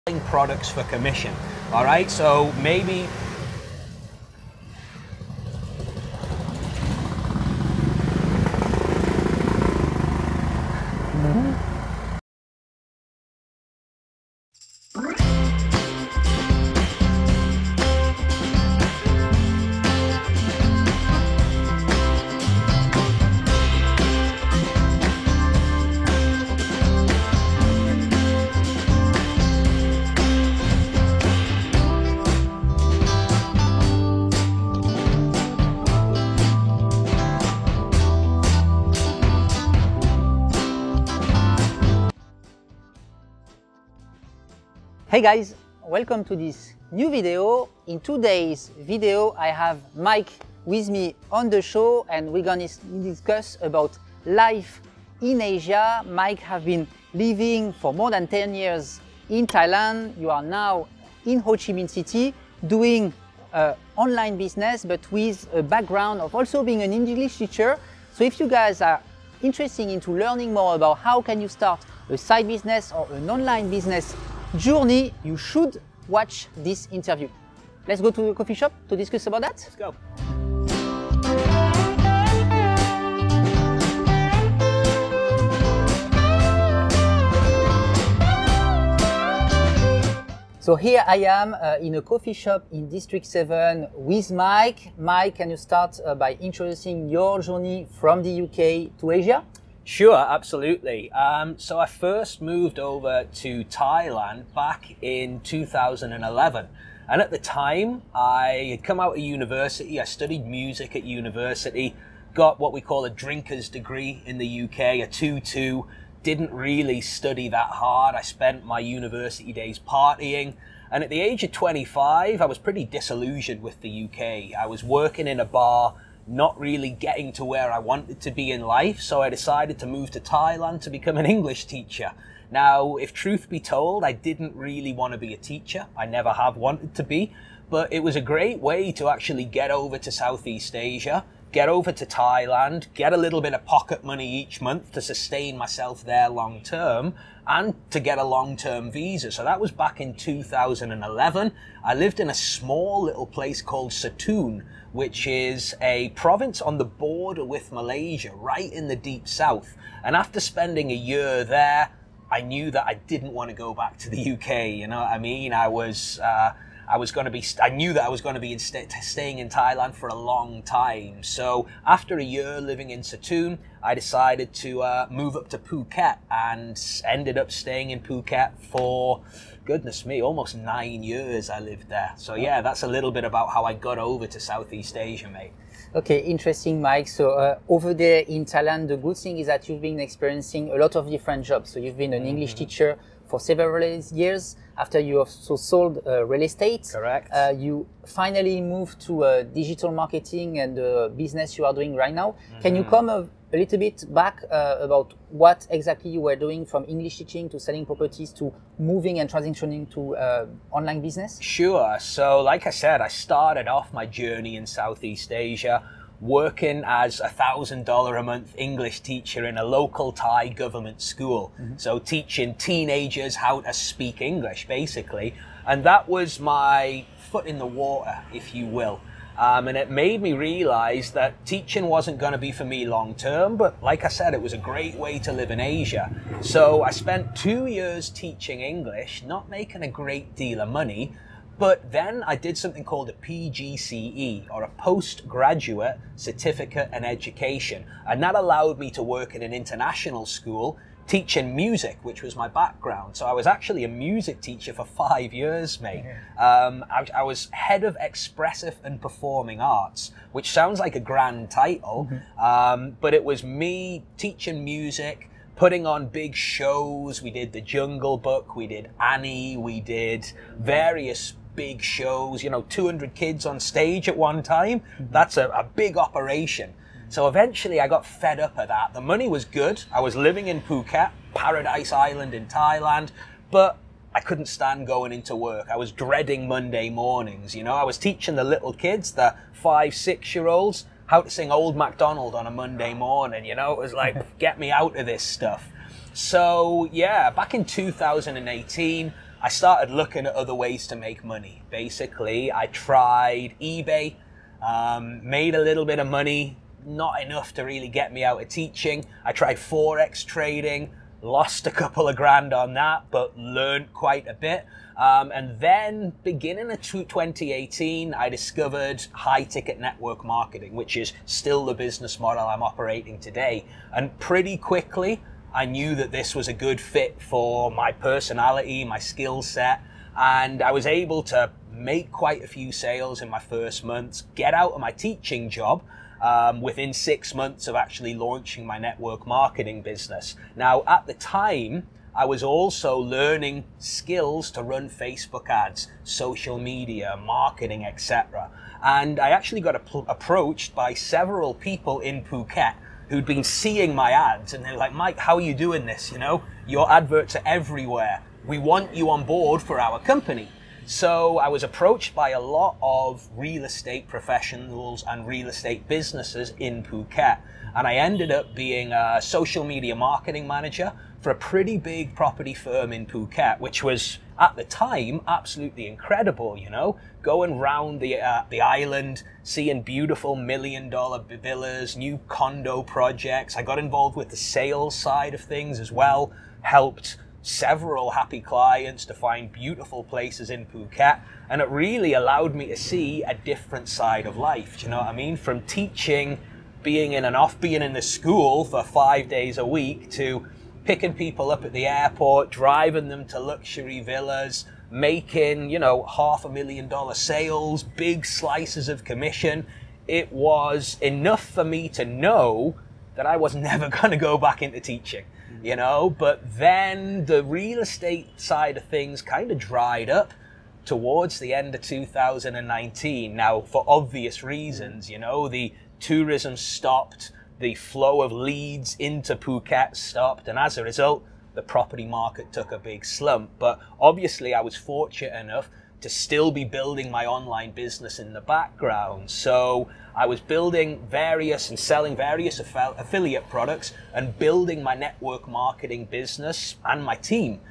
products for commission. All right, so maybe Hey guys, welcome to this new video. In today's video I have Mike with me on the show and we're gonna discuss about life in Asia. Mike have been living for more than 10 years in Thailand. You are now in Ho Chi Minh City doing online business but with a background of also being an English teacher. So if you guys are interested into learning more about how can you start a side business or an online business journey, you should watch this interview. Let's go to the coffee shop to discuss about that. let's go. So here I am in a coffee shop in District 7 with Mike. Mike, can you start by introducing your journey from the UK to Asia? Sure, absolutely. So I first moved over to Thailand back in 2011. And at the time, I had come out of university. I studied music at university, got what we call a drinker's degree in the UK, a 2-2. Didn't really study that hard. I spent my university days partying. And at the age of 25, I was pretty disillusioned with the UK. I was working in a bar, not really getting to where I wanted to be in life, so I decided to move to Thailand to become an English teacher. Now, if truth be told, I didn't really want to be a teacher. I never have wanted to be, but it was a great way to actually get over to Southeast Asia, get over to Thailand, get a little bit of pocket money each month to sustain myself there long term, and to get a long-term visa. So that was back in 2011. I lived in a small little place called Satun, which is a province on the border with Malaysia, right in the deep south. And after spending a year there, I knew that I didn't want to go back to the UK. You know what I mean? I knew that I was going to be staying in Thailand for a long time. So after a year living in Satun, I decided to move up to Phuket and ended up staying in Phuket for, goodness me, almost 9 years I lived there. So yeah, that's a little bit about how I got over to Southeast Asia, mate. Okay, interesting, Mike. So over there in Thailand, the good thing is that you've been experiencing a lot of different jobs. So you've been an English teacher for several years. After you also sold real estate, Correct. You finally moved to digital marketing and the business you are doing right now. Can you come a little bit back about what exactly you were doing from English teaching to selling properties to moving and transitioning to online business? Sure. So like I said, I started off my journey in Southeast Asia working as $1,000 a month English teacher in a local Thai government school. So teaching teenagers how to speak English, basically. And that was my foot in the water, if you will. And it made me realize that teaching wasn't going to be for me long term, but like I said, it was a great way to live in Asia. So I spent 2 years teaching English, not making a great deal of money. But then I did something called a PGCE, or a Postgraduate Certificate in Education. And that allowed me to work in an international school teaching music, which was my background. So I was actually a music teacher for 5 years, mate. I was head of expressive and performing arts, which sounds like a grand title, but it was me teaching music, putting on big shows. We did The Jungle Book, we did Annie, we did various big shows, you know, 200 kids on stage at one time. That's a big operation. So eventually I got fed up of that. The money was good. I was living in Phuket, Paradise Island in Thailand, but I couldn't stand going into work. I was dreading Monday mornings, you know. I was teaching the little kids, the 5-6-year-olds, how to sing Old MacDonald on a Monday morning, you know. It was like, get me out of this stuff. So yeah, back in 2018, I started looking at other ways to make money. Basically, I tried eBay, made a little bit of money, not enough to really get me out of teaching. I tried Forex trading, lost a couple of grand on that, but learned quite a bit. And then beginning of 2018, I discovered high ticket network marketing, which is still the business model I'm operating today. And pretty quickly, I knew that this was a good fit for my personality, my skill set. And I was able to make quite a few sales in my first months, get out of my teaching job, within 6 months of actually launching my network marketing business. Now, at the time, I was also learning skills to run Facebook ads, social media, marketing, etc. And I actually got approached by several people in Phuket who'd been seeing my ads, and they're like, Mike, how are you doing this? You know, your adverts are everywhere. We want you on board for our company. So I was approached by a lot of real estate professionals and real estate businesses in Phuket. And I ended up being a social media marketing manager for a pretty big property firm in Phuket, which was at the time absolutely incredible, you know, going round the island, seeing beautiful $1 million villas, new condo projects. I got involved with the sales side of things as well, helped several happy clients to find beautiful places in Phuket, and it really allowed me to see a different side of life. Do you know what I mean? From teaching, being in the school for 5 days a week, to picking people up at the airport, driving them to luxury villas, making, you know, $500,000 sales, big slices of commission. It was enough for me to know that I was never going to go back into teaching. You know, but then the real estate side of things kind of dried up towards the end of 2019. Now, for obvious reasons, you know, the tourism stopped, the flow of leads into Phuket stopped, and as a result, the property market took a big slump. But obviously, I was fortunate enough to still be building my online business in the background. So I was building various and selling various affiliate products and building my network marketing business and my team.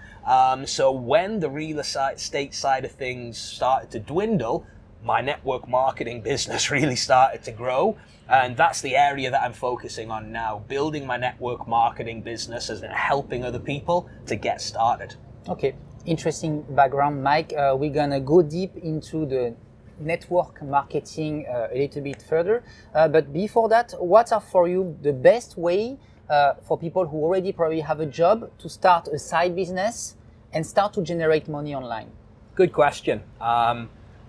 So when the real estate side of things started to dwindle, my network marketing business really started to grow. And that's the area that I'm focusing on now, building my network marketing business and helping other people to get started. Okay, interesting background, Mike. We're gonna go deep into the network marketing a little bit further. But before that, what are for you the best way for people who already probably have a job to start a side business and start to generate money online? Good question.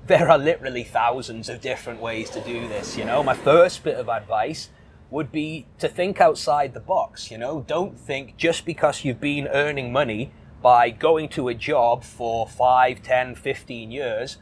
There are literally thousands of different ways to do this. You know, my first bit of advice would be to think outside the box. You know, don't think just because you've been earning money by going to a job for 5, 10, 15 years,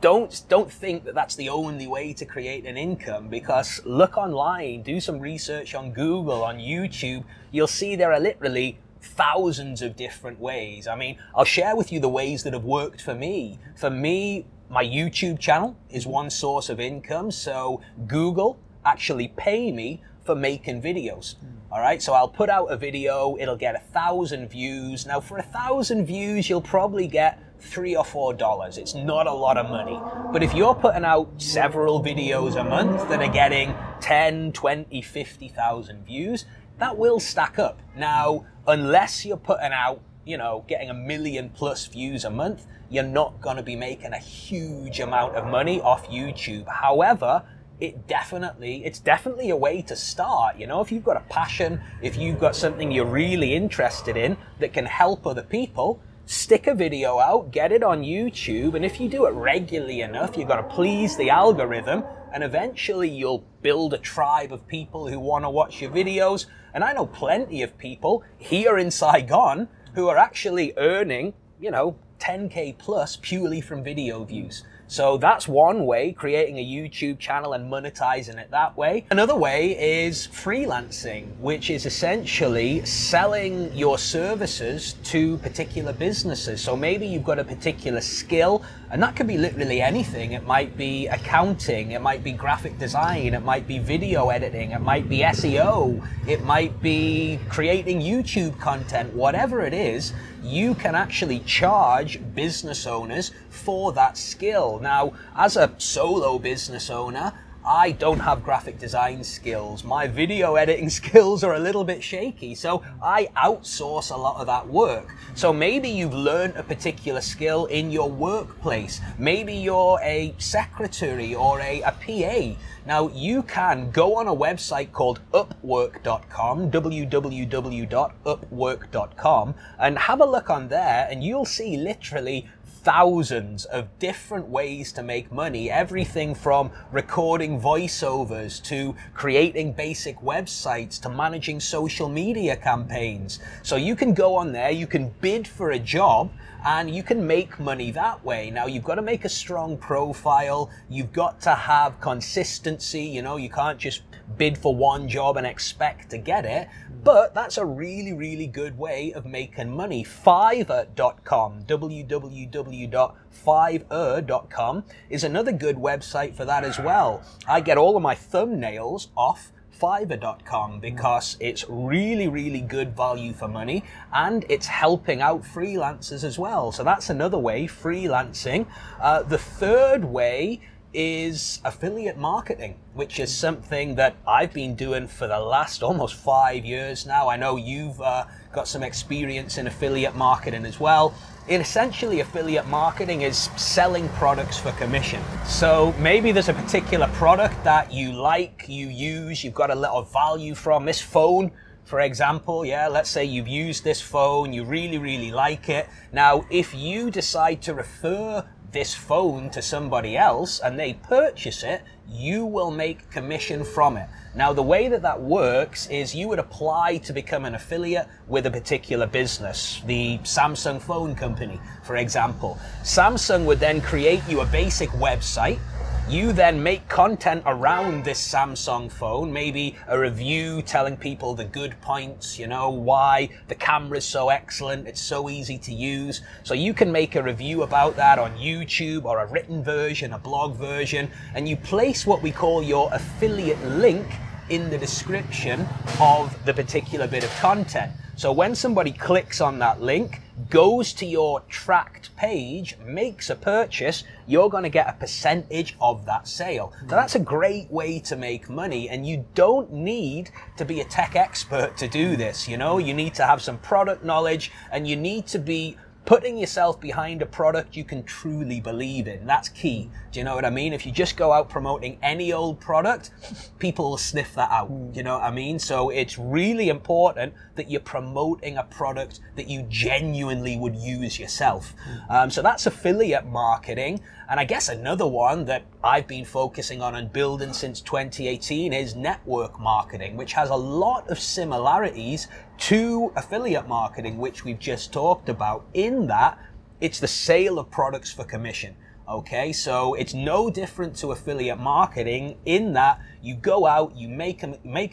don't think that that's the only way to create an income, because look online, do some research on Google, on YouTube. You'll see there are literally thousands of different ways. I mean, I'll share with you the ways that have worked for me. For me, my YouTube channel is one source of income. So Google actually pay me for making videos. All right, so I'll put out a video, it'll get 1,000 views. Now for 1,000 views, you'll probably get $3 or $4. It's not a lot of money. But if you're putting out several videos a month that are getting 10, 20, 50,000 views, that will stack up. Now, unless you're putting out, you know, getting 1 million plus views a month, you're not going to be making a huge amount of money off YouTube. However, it's definitely a way to start. You know, if you've got a passion, if you've got something you're really interested in that can help other people, stick a video out, get it on YouTube, and if you do it regularly enough, you've got to please the algorithm, and eventually you'll build a tribe of people who want to watch your videos. And I know plenty of people here in Saigon who are actually earning, you know, 10K plus purely from video views. So that's one way, creating a YouTube channel and monetizing it that way. Another way is freelancing, which is essentially selling your services to particular businesses. So maybe you've got a particular skill, and that could be literally anything. It might be accounting, it might be graphic design, it might be video editing, it might be SEO, it might be creating YouTube content. Whatever it is, you can actually charge engage business owners for that skill. Now, as a solo business owner, I don't have graphic design skills. My video editing skills are a little bit shaky, so I outsource a lot of that work. So maybe you've learned a particular skill in your workplace. Maybe you're a secretary or a PA. Now you can go on a website called upwork.com, www.upwork.com, and have a look on there, and you'll see literally thousands of different ways to make money. Everything from recording voiceovers to creating basic websites to managing social media campaigns. So you can go on there, you can bid for a job, and you can make money that way. Now, you've got to make a strong profile. You've got to have consistency. You know, you can't just bid for one job and expect to get it. But that's a really, really good way of making money. Fiverr.com, www.fiverr.com is another good website for that as well. I get all of my thumbnails off Fiverr.com because it's really, really good value for money, and it's helping out freelancers as well. So that's another way, freelancing. The third way is affiliate marketing, which is something that I've been doing for the last almost 5 years now. I know you've got some experience in affiliate marketing as well. Essentially, affiliate marketing is selling products for commission. So maybe there's a particular product that you like, you use, you've got a lot of value from. This phone, for example, yeah, let's say you've used this phone, you really, really like it. Now, if you decide to refer this phone to somebody else and they purchase it, you will make commission from it. Now, the way that that works is you would apply to become an affiliate with a particular business, the Samsung phone company, for example. Samsung would then create you a basic website. You then make content around this Samsung phone, maybe a review telling people the good points, you know, why the camera's so excellent, it's so easy to use. So you can make a review about that on YouTube, or a written version, a blog version, and you place what we call your affiliate link in the description of the particular bit of content. So when somebody clicks on that link, goes to your tracked page, makes a purchase, you're going to get a percentage of that sale. Now, that's a great way to make money, and you don't need to be a tech expert to do this. You know, you need to have some product knowledge, and you need to be putting yourself behind a product you can truly believe in. That's key. Do you know what I mean? If you just go out promoting any old product, people will sniff that out. You know what I mean? So it's really important that you're promoting a product that you genuinely would use yourself. So that's affiliate marketing. And I guess another one that I've been focusing on and building since 2018 is network marketing, which has a lot of similarities to affiliate marketing, which we've just talked about, in that it's the sale of products for commission. Okay, so it's no different to affiliate marketing in that you go out, you make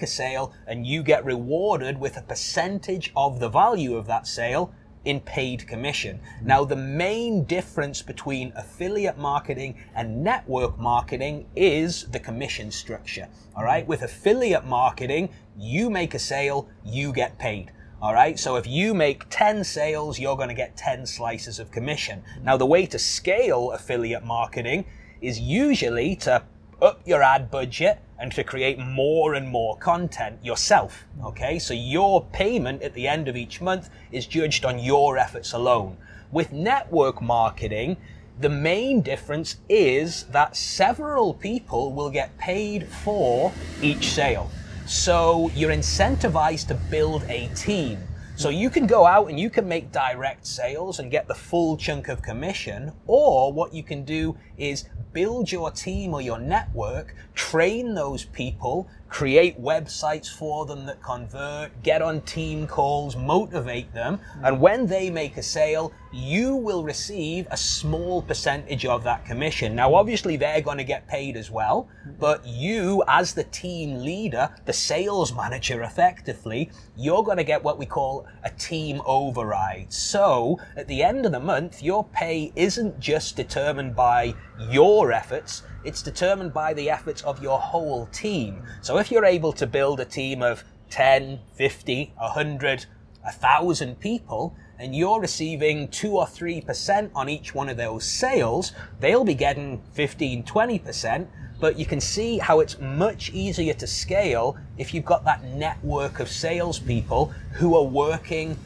a sale, and you get rewarded with a percentage of the value of that sale in paid commission. Now, the main difference between affiliate marketing and network marketing is the commission structure. All right, with affiliate marketing, you make a sale, you get paid. All right, so if you make 10 sales, you're going to get 10 slices of commission. Now, the way to scale affiliate marketing is usually to up your ad budget and to create more and more content yourself. Okay, so your payment at the end of each month is judged on your efforts alone. With network marketing, the main difference is that several people will get paid for each sale. So you're incentivized to build a team. So you can go out and you can make direct sales and get the full chunk of commission, or what you can do is build your team or your network, train those people, create websites for them that convert, get on team calls, motivate them, and when they make a sale, you will receive a small percentage of that commission. Now, obviously, they're going to get paid as well, but you, as the team leader, the sales manager, effectively, you're going to get what we call a team override. So, at the end of the month, your pay isn't just determined by your efforts, it's determined by the efforts of your whole team. So if you're able to build a team of 10, 50, 100, 1,000 people, and you're receiving 2 or 3% on each one of those sales, they'll be getting 15, 20%. But you can see how it's much easier to scale if you've got that network of salespeople who are working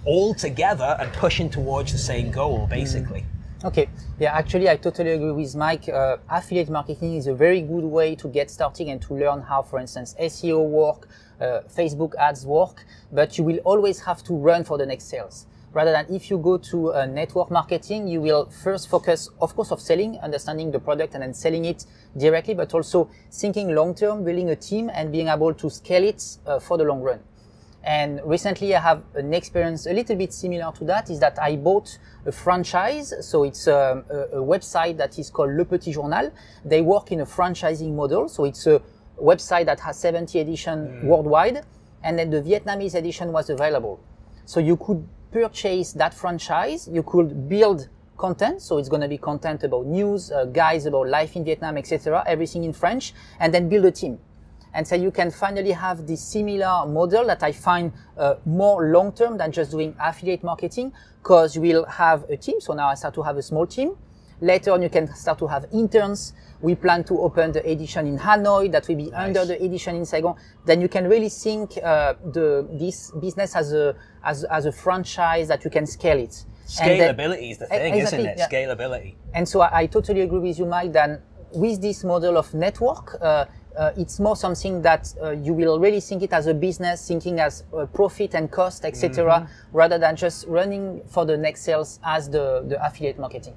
all together and pushing towards the same goal, basically. Okay, yeah, actually I totally agree with Mike. Affiliate marketing is a very good way to get started and to learn how, for instance, SEO work, Facebook ads work, but you will always have to run for the next sales. Rather than if you go to network marketing, you will first focus, of course, of selling, understanding the product and then selling it directly, but also thinking long-term, building a team and being able to scale it for the long run. And recently I have an experience a little bit similar to that, is that I bought a franchise. So it's a website that is called Le Petit Journal. They work in a franchising model. So it's a website that has 70 editions worldwide. And then the Vietnamese edition was available. So you could purchase that franchise. You could build content. So it's going to be content about news, guides about life in Vietnam, etc. Everything in French, and then build a team. And so you can finally have this similar model that I find more long-term than just doing affiliate marketing, because you will have a team. So now I start to have a small team. Later on, you can start to have interns. We plan to open the edition in Hanoi that will be under the edition in Saigon. Then you can really think this business as a franchise that you can scale it. Scalability is the thing, exactly, isn't it? Yeah. Scalability. And so I totally agree with you, Mike, that with this model of network, it's more something that you will really think it as a business, thinking as profit and cost, etc., rather than just running for the next sales as the affiliate marketing.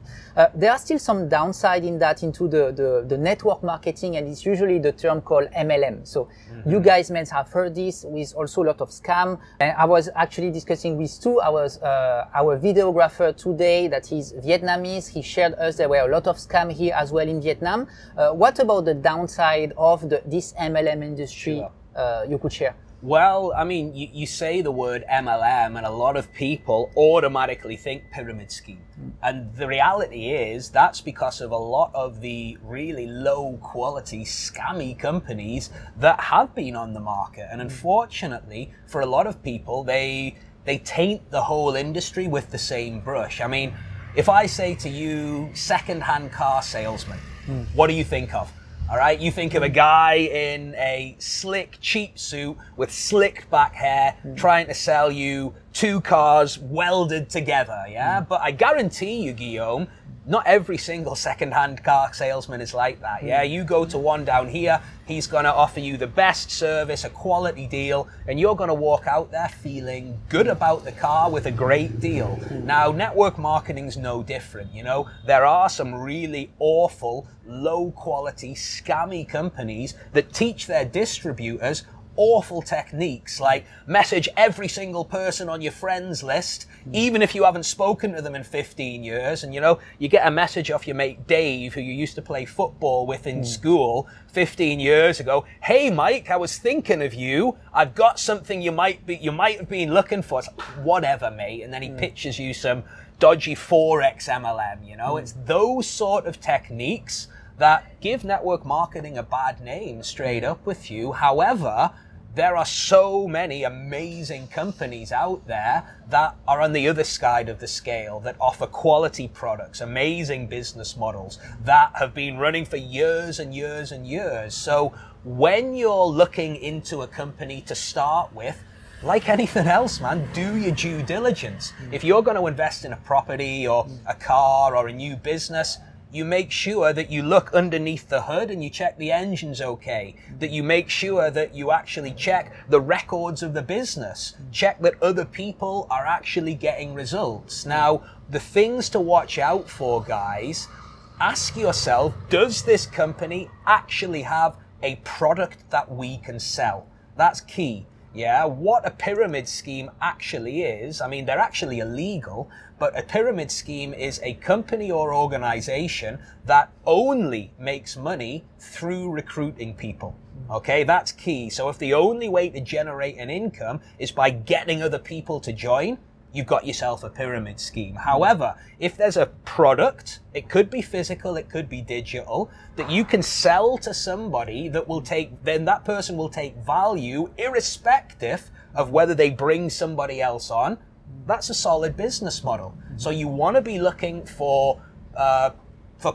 There are still some downside in that into the network marketing, and it's usually the term called MLM. So you guys may have heard this, with also a lot of scam. And I was actually discussing with Stu, our videographer today, that is Vietnamese. He shared us there were a lot of scam here as well in Vietnam. What about the downside of this MLM industry you could share? Well, I mean, you say the word MLM and a lot of people automatically think pyramid scheme. And the reality is that's because of a lot of the really low quality scammy companies that have been on the market. And unfortunately, for a lot of people, they taint the whole industry with the same brush. I mean, if I say to you, second-hand car salesman, what do you think of? All right, you think of a guy in a slick, cheap suit with slick back hair trying to sell you 2 cars welded together, yeah? But I guarantee you, Guillaume, not every single second-hand car salesman is like that, yeah? You go to one down here, he's going to offer you the best service, a quality deal, and you're going to walk out there feeling good about the car with a great deal. Now, network marketing's no different, you know? There are some really awful, low-quality, scammy companies that teach their distributors awful techniques, like message every single person on your friends list, even if you haven't spoken to them in 15 years. And, you know, you get a message off your mate Dave, who you used to play football with in school 15 years ago. Hey, Mike, I was thinking of you. I've got something you might have been looking for. It's like, whatever, mate. And then he pitches you some dodgy Forex MLM, you know? It's those sort of techniques that give network marketing a bad name, straight up with you. However, there are so many amazing companies out there that are on the other side of the scale, that offer quality products, amazing business models that have been running for years and years and years. So when you're looking into a company to start with, like anything else, man, do your due diligence. If you're going to invest in a property or a car or a new business, you make sure that you look underneath the hood and you check the engine's okay, that you make sure that you actually check the records of the business, check that other people are actually getting results. Now, the things to watch out for, guys, ask yourself, does this company actually have a product that we can sell? That's key. Yeah, what a pyramid scheme actually is, I mean, they're actually illegal, but a pyramid scheme is a company or organization that only makes money through recruiting people. Okay, that's key. So if the only way to generate an income is by getting other people to join, you've got yourself a pyramid scheme. However, if there's a product, it could be physical, it could be digital, that you can sell to somebody that will take, then that person will take value irrespective of whether they bring somebody else on, that's a solid business model. So you want to be looking for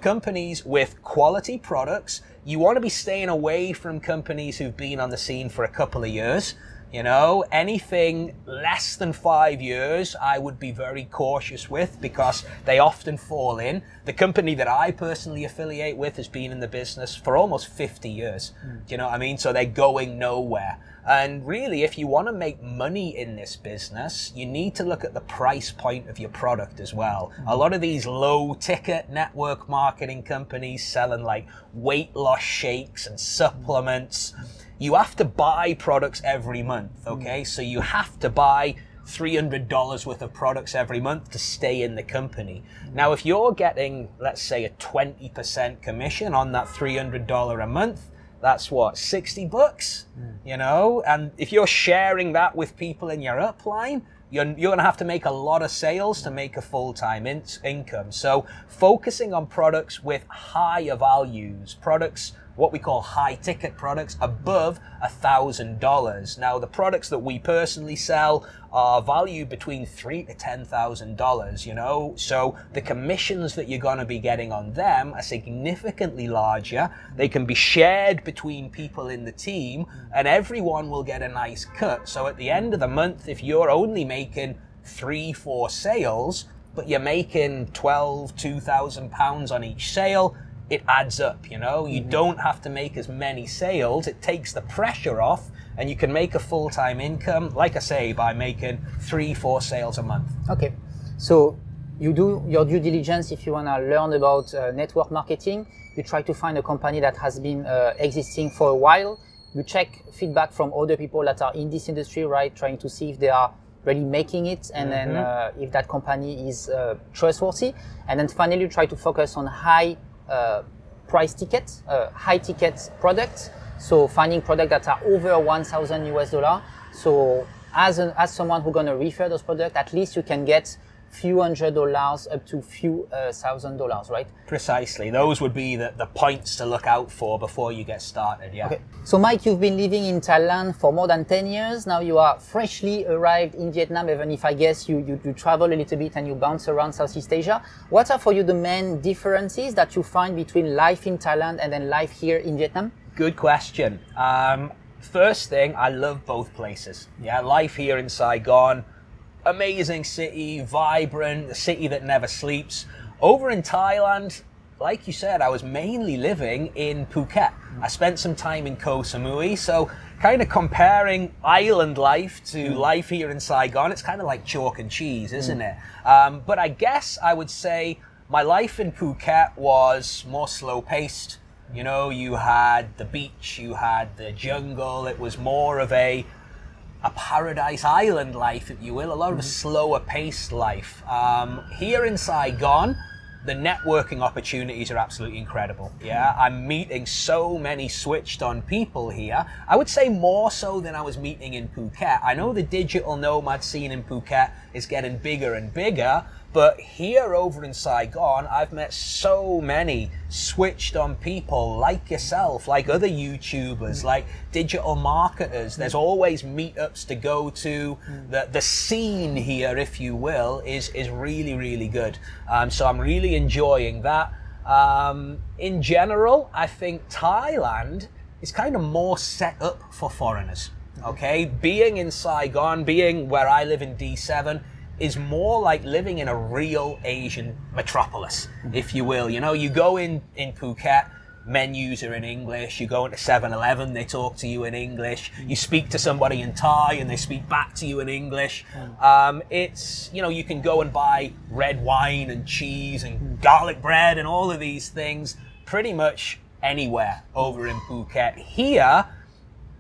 companies with quality products. You want to be staying away from companies who've been on the scene for a couple of years. You know, anything less than 5 years, I would be very cautious with because they often fall in. The company that I personally affiliate with has been in the business for almost 50 years. Do you know what I mean? So they're going nowhere. And really, if you want to make money in this business, you need to look at the price point of your product as well. A lot of these low ticket network marketing companies selling like weight loss shakes and supplements, you have to buy products every month, okay? So you have to buy $300 worth of products every month to stay in the company. Now, if you're getting, let's say, a 20% commission on that $300 a month, that's what, 60 bucks, you know? And if you're sharing that with people in your upline, you're going to have to make a lot of sales to make a full-time income. So focusing on products with higher values, products, what we call high ticket products above $1,000. Now, the products that we personally sell are valued between $3,000 to $10,000, you know? So the commissions that you're going to be getting on them are significantly larger. They can be shared between people in the team and everyone will get a nice cut. So at the end of the month, if you're only making 3-4 sales, but you're making £2,000 on each sale, it adds up, you know? You don't have to make as many sales. It takes the pressure off and you can make a full-time income, like I say, by making 3-4 sales a month. Okay, so you do your due diligence if you want to learn about network marketing. You try to find a company that has been existing for a while. You check feedback from other people that are in this industry, right? Trying to see if they are really making it and then if that company is trustworthy. And then finally, you try to focus on high price tickets, high ticket products. So finding products that are over 1,000 US dollar. So as someone who's gonna refer those products, at least you can get few $100 up to few $1,000, right? Precisely. Those would be the points to look out for before you get started, yeah. Okay. So Mike, you've been living in Thailand for more than 10 years. Now you are freshly arrived in Vietnam, even if I guess you travel a little bit and you bounce around Southeast Asia. What are for you the main differences that you find between life in Thailand and then life here in Vietnam? Good question. First thing, I love both places. Yeah, life here in Saigon, amazing city, vibrant, the city that never sleeps. Over in Thailand, like you said, I was mainly living in Phuket. I spent some time in Koh Samui, so kind of comparing island life to life here in Saigon, it's kind of like chalk and cheese, isn't it? But I guess I would say my life in Phuket was more slow-paced. You know, you had the beach, you had the jungle, it was more of a paradise island life, if you will, a lot of a slower paced life. Here in Saigon, the networking opportunities are absolutely incredible. Yeah, I'm meeting so many switched on people here. I would say more so than I was meeting in Phuket. I know the digital nomad scene in Phuket is getting bigger and bigger, but here over in Saigon, I've met so many switched on people like yourself, like other YouTubers, like digital marketers. There's always meetups to go to. The scene here, if you will, is really, really good. So I'm really enjoying that. In general, I think Thailand is kind of more set up for foreigners. Okay, being in Saigon, being where I live in D7, is more like living in a real Asian metropolis, if you will. You know, you go in Phuket, menus are in English. You go into 7-Eleven, they talk to you in English. You speak to somebody in Thai and they speak back to you in English. It's, you know, you can go and buy red wine and cheese and garlic bread and all of these things pretty much anywhere over in Phuket. Here,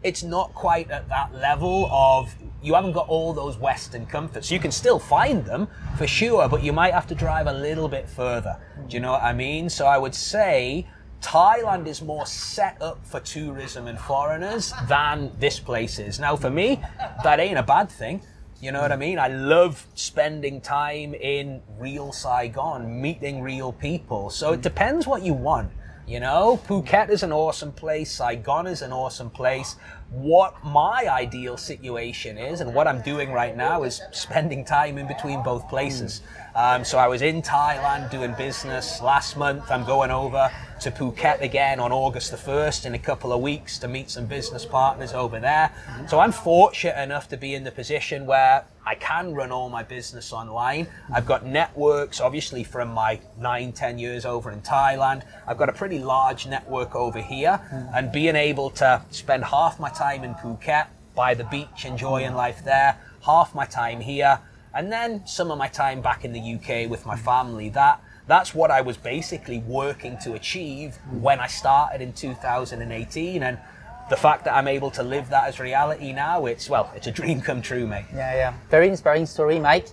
it's not quite at that level of, you haven't got all those Western comforts. You can still find them for sure, but you might have to drive a little bit further. Do you know what I mean? So I would say Thailand is more set up for tourism and foreigners than this place is. Now for me, that ain't a bad thing. You know what I mean? I love spending time in real Saigon, meeting real people. So it depends what you want. You know, Phuket is an awesome place. Saigon is an awesome place. What my ideal situation is, and what I'm doing right now, is spending time in between both places. So I was in Thailand doing business last month. I'm going over to Phuket again on August the 1st in a couple of weeks to meet some business partners over there. So I'm fortunate enough to be in the position where I can run all my business online. I've got networks, obviously, from my 9-10 years over in Thailand. I've got a pretty large network over here, and being able to spend half my time in Phuket by the beach, enjoying life there, half my time here, and then some of my time back in the UK with my family. That's what I was basically working to achieve when I started in 2018. And the fact that I'm able to live that as reality now, it's a dream come true, mate. Yeah. Very inspiring story, Mike.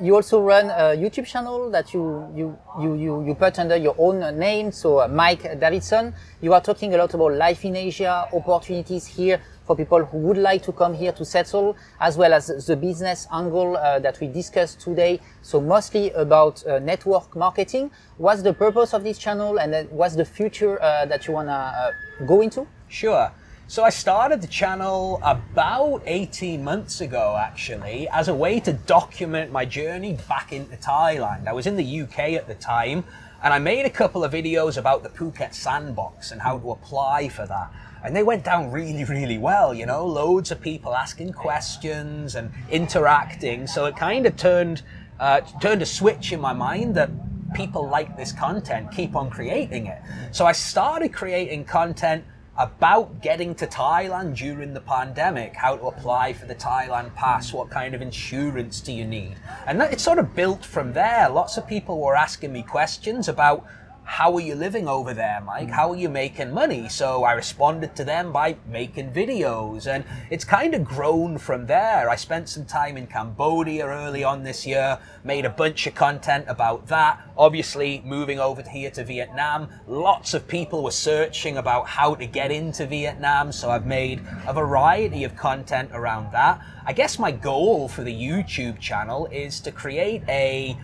You also run a YouTube channel that you put under your own name, so Mike Davidson. You are talking a lot about life in Asia, opportunities here for people who would like to come here to settle, as well as the business angle that we discussed today. So mostly about network marketing. What's the purpose of this channel, and then what's the future that you wanna go into? Sure. So I started the channel about 18 months ago, actually, as a way to document my journey back into Thailand. I was in the UK at the time, and I made a couple of videos about the Phuket sandbox and how to apply for that. And they went down really, really well, you know, loads of people asking questions and interacting. So it kind of turned a switch in my mind that people like this content, keep on creating it. So I started creating content about getting to Thailand during the pandemic, how to apply for the Thailand pass, what kind of insurance do you need? And it sort of built from there. Lots of people were asking me questions about, how are you living over there, Mike? How are you making money? So I responded to them by making videos, and it's kind of grown from there. I spent some time in Cambodia early on this year, made a bunch of content about that. Obviously, moving over here to Vietnam, lots of people were searching about how to get into Vietnam, so I've made a variety of content around that. I guess my goal for the YouTube channel is to create a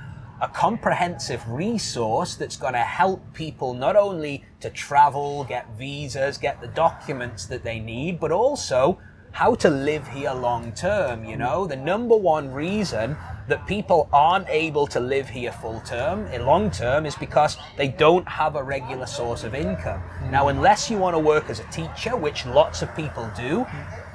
comprehensive resource that's going to help people not only to travel, get visas, get the documents that they need, but also how to live here long term. You know, the number one reason that people aren't able to live here long term is because they don't have a regular source of income. Now, unless you want to work as a teacher, which lots of people do,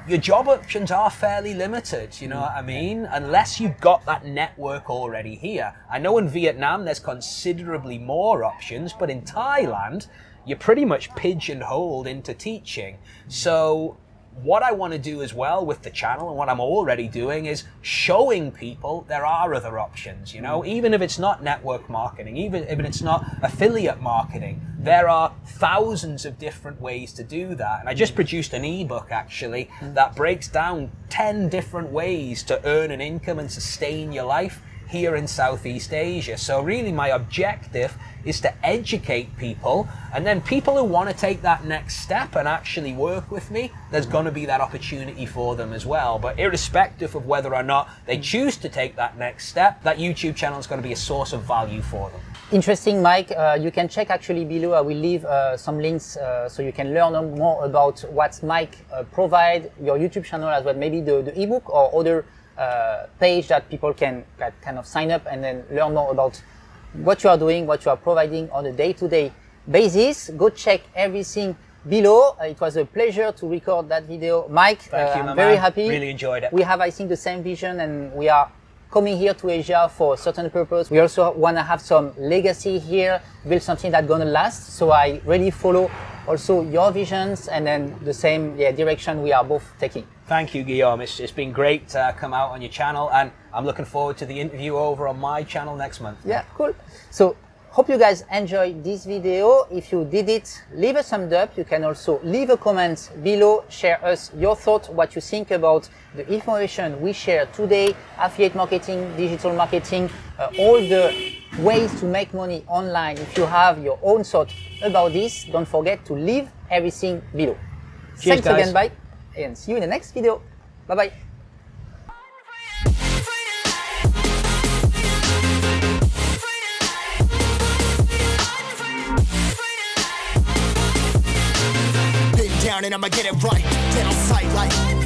your job options are fairly limited, you know what I mean? Unless you've got that network already here. I know in Vietnam there's considerably more options, but in Thailand, you're pretty much pigeonholed into teaching. So what I want to do as well with the channel, and what I'm already doing, is showing people there are other options, you know, even if it's not network marketing, even if it's not affiliate marketing, there are thousands of different ways to do that. And I just produced an ebook actually that breaks down 10 different ways to earn an income and sustain your life here in Southeast Asia. So really my objective is to educate people, and then people who want to take that next step and actually work with me, there's going to be that opportunity for them as well. But irrespective of whether or not they choose to take that next step, that YouTube channel is going to be a source of value for them. Interesting, Mike. You can check actually below. I will leave some links so you can learn more about what Mike provide, your YouTube channel as well, maybe the ebook or other page that people can kind of sign up and then learn more about what you are doing, what you are providing on a day-to-day basis. Go check everything below. It was a pleasure to record that video. Mike, Thank you, I'm very happy. Really enjoyed it. We have, I think, the same vision, and we are coming here to Asia for a certain purpose. We also want to have some legacy here, build something that's going to last. So I really follow also your visions and then the same direction we are both taking. Thank you, Guillaume. It's been great to come out on your channel, and I'm looking forward to the interview over on my channel next month. Yeah, cool. So hope you guys enjoyed this video. If you did it, leave a thumbs up. You can also leave a comment below, share us your thoughts, what you think about the information we share today, affiliate marketing, digital marketing, all the ways to make money online. If you have your own thoughts about this, don't forget to leave everything below. Cheers, Thanks guys. again, bye, and see you in the next video. Bye-bye. down and I'ma get it right. Then I'll sight like